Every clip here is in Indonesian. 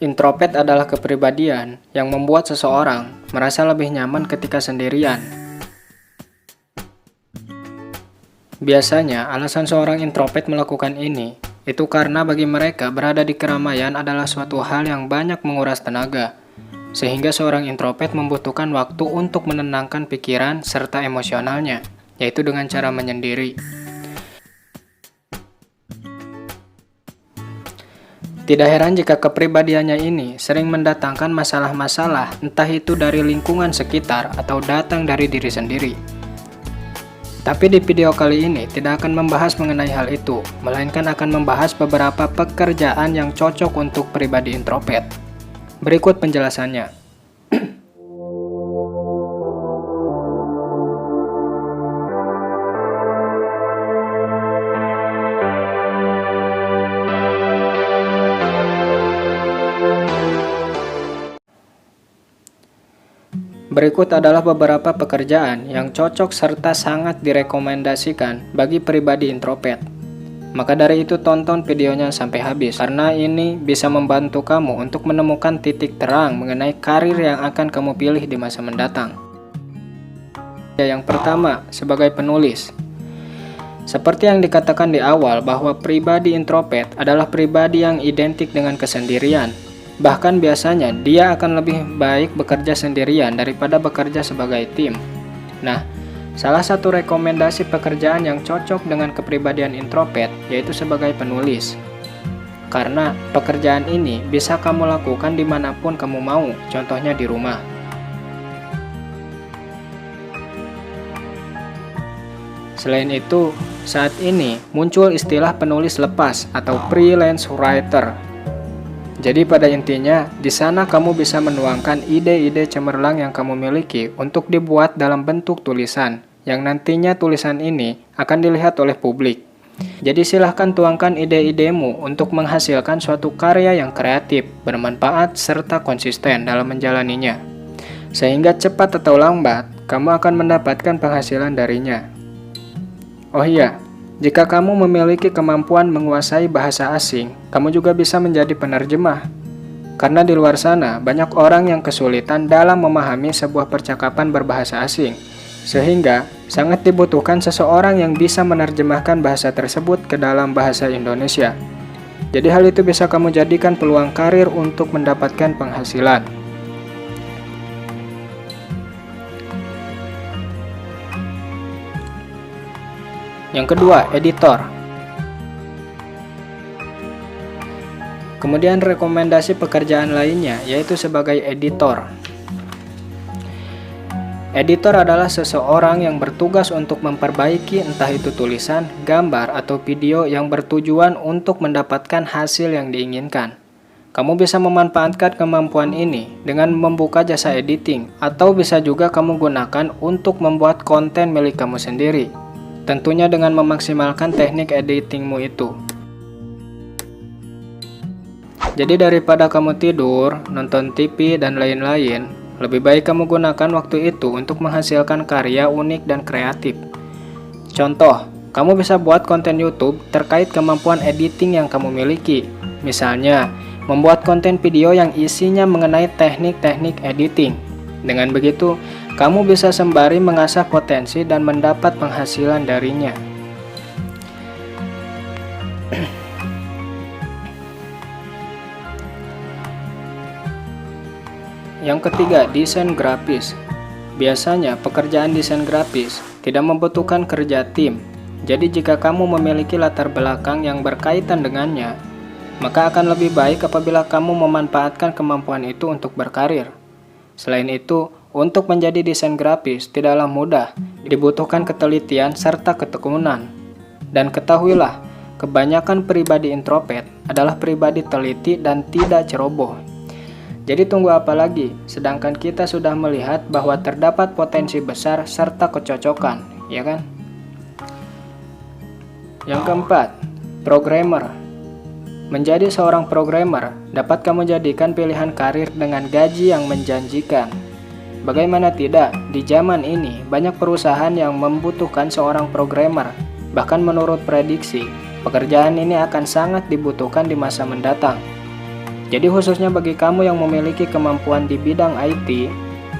Introvert adalah kepribadian yang membuat seseorang merasa lebih nyaman ketika sendirian. Biasanya, alasan seorang introvert melakukan ini itu karena bagi mereka berada di keramaian adalah suatu hal yang banyak menguras tenaga, sehingga seorang introvert membutuhkan waktu untuk menenangkan pikiran serta emosionalnya, yaitu dengan cara menyendiri. Tidak heran jika kepribadiannya ini sering mendatangkan masalah-masalah, entah itu dari lingkungan sekitar atau datang dari diri sendiri. Tapi di video kali ini tidak akan membahas mengenai hal itu, melainkan akan membahas beberapa pekerjaan yang cocok untuk pribadi introvert. Berikut penjelasannya. Berikut adalah beberapa pekerjaan yang cocok serta sangat direkomendasikan bagi pribadi introvert. Maka dari itu tonton videonya sampai habis, karena ini bisa membantu kamu untuk menemukan titik terang mengenai karir yang akan kamu pilih di masa mendatang. Yang pertama, sebagai penulis. Seperti yang dikatakan di awal bahwa pribadi introvert adalah pribadi yang identik dengan kesendirian. Bahkan biasanya dia akan lebih baik bekerja sendirian daripada bekerja sebagai tim. Nah, salah satu rekomendasi pekerjaan yang cocok dengan kepribadian introvert yaitu sebagai penulis. Karena pekerjaan ini bisa kamu lakukan dimanapun kamu mau, contohnya di rumah. Selain itu, saat ini muncul istilah penulis lepas atau freelance writer. Jadi pada intinya, di sana kamu bisa menuangkan ide-ide cemerlang yang kamu miliki untuk dibuat dalam bentuk tulisan, yang nantinya tulisan ini akan dilihat oleh publik. Jadi silahkan tuangkan ide-idemu untuk menghasilkan suatu karya yang kreatif, bermanfaat, serta konsisten dalam menjalaninya. Sehingga cepat atau lambat, kamu akan mendapatkan penghasilan darinya. Oh iya, jika kamu memiliki kemampuan menguasai bahasa asing, kamu juga bisa menjadi penerjemah. Karena di luar sana, banyak orang yang kesulitan dalam memahami sebuah percakapan berbahasa asing. Sehingga, sangat dibutuhkan seseorang yang bisa menerjemahkan bahasa tersebut ke dalam bahasa Indonesia. Jadi hal itu bisa kamu jadikan peluang karir untuk mendapatkan penghasilan. Yang kedua, editor. Kemudian rekomendasi pekerjaan lainnya yaitu sebagai editor. Editor adalah seseorang yang bertugas untuk memperbaiki entah itu tulisan, gambar, atau video yang bertujuan untuk mendapatkan hasil yang diinginkan. Kamu bisa memanfaatkan kemampuan ini dengan membuka jasa editing, atau bisa juga kamu gunakan untuk membuat konten milik kamu sendiri. Tentunya dengan memaksimalkan teknik editingmu itu. Jadi daripada kamu tidur, nonton TV, dan lain-lain, lebih baik kamu gunakan waktu itu untuk menghasilkan karya unik dan kreatif. Contoh, kamu bisa buat konten YouTube terkait kemampuan editing yang kamu miliki. Misalnya, membuat konten video yang isinya mengenai teknik-teknik editing. Dengan begitu, kamu bisa sembari mengasah potensi dan mendapat penghasilan darinya. Yang ketiga, desain grafis. Biasanya pekerjaan desain grafis tidak membutuhkan kerja tim. Jadi jika kamu memiliki latar belakang yang berkaitan dengannya, maka akan lebih baik apabila kamu memanfaatkan kemampuan itu untuk berkarir. Selain itu, untuk menjadi desain grafis tidaklah mudah, dibutuhkan ketelitian serta ketekunan. Dan ketahuilah, kebanyakan pribadi introvert adalah pribadi teliti dan tidak ceroboh. Jadi tunggu apa lagi, sedangkan kita sudah melihat bahwa terdapat potensi besar serta kecocokan, ya kan? Yang keempat, programmer. Menjadi seorang programmer dapat kamu jadikan pilihan karir dengan gaji yang menjanjikan. Bagaimana tidak, di zaman ini banyak perusahaan yang membutuhkan seorang programmer. Bahkan menurut prediksi, pekerjaan ini akan sangat dibutuhkan di masa mendatang. Jadi khususnya bagi kamu yang memiliki kemampuan di bidang IT,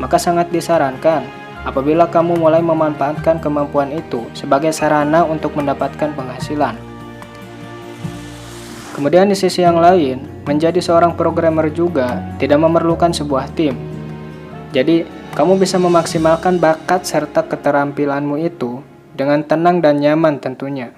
maka sangat disarankan apabila kamu mulai memanfaatkan kemampuan itu sebagai sarana untuk mendapatkan penghasilan. Kemudian di sisi yang lain, menjadi seorang programmer juga tidak memerlukan sebuah tim. Jadi, kamu bisa memaksimalkan bakat serta keterampilanmu itu dengan tenang dan nyaman tentunya.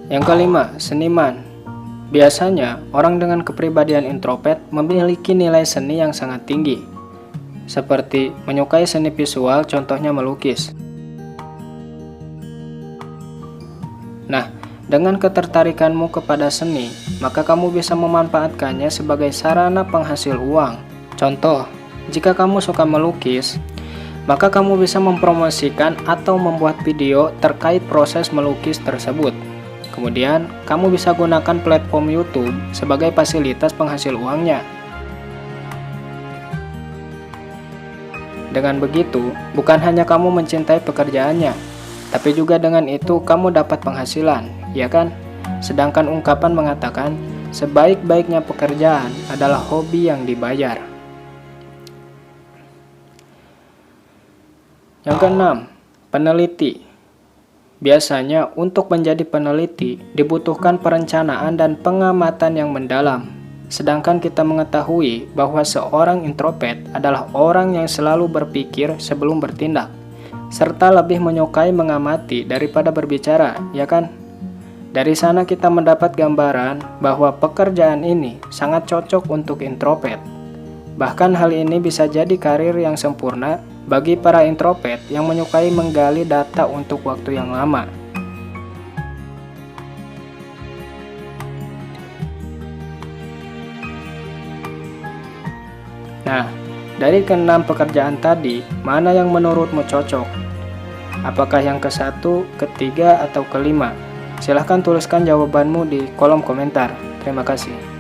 Yang kelima, seniman. Biasanya, orang dengan kepribadian introvert memiliki nilai seni yang sangat tinggi, seperti menyukai seni visual, contohnya melukis. Nah, dengan ketertarikanmu kepada seni, maka kamu bisa memanfaatkannya sebagai sarana penghasil uang. Contoh, jika kamu suka melukis, maka kamu bisa mempromosikan atau membuat video terkait proses melukis tersebut. Kemudian, kamu bisa gunakan platform YouTube sebagai fasilitas penghasil uangnya. Dengan begitu, bukan hanya kamu mencintai pekerjaannya, tapi juga dengan itu kamu dapat penghasilan, ya kan? Sedangkan ungkapan mengatakan, sebaik-baiknya pekerjaan adalah hobi yang dibayar. Yang keenam, peneliti. Biasanya untuk menjadi peneliti dibutuhkan perencanaan dan pengamatan yang mendalam. Sedangkan kita mengetahui bahwa seorang introvert adalah orang yang selalu berpikir sebelum bertindak, serta lebih menyukai mengamati daripada berbicara, ya kan? Dari sana kita mendapat gambaran bahwa pekerjaan ini sangat cocok untuk introvert. Bahkan hal ini bisa jadi karir yang sempurna bagi para introvert yang menyukai menggali data untuk waktu yang lama. Nah, dari keenam pekerjaan tadi, mana yang menurutmu cocok? Apakah yang ke-1, ke-3, atau ke-5? Silahkan tuliskan jawabanmu di kolom komentar. Terima kasih.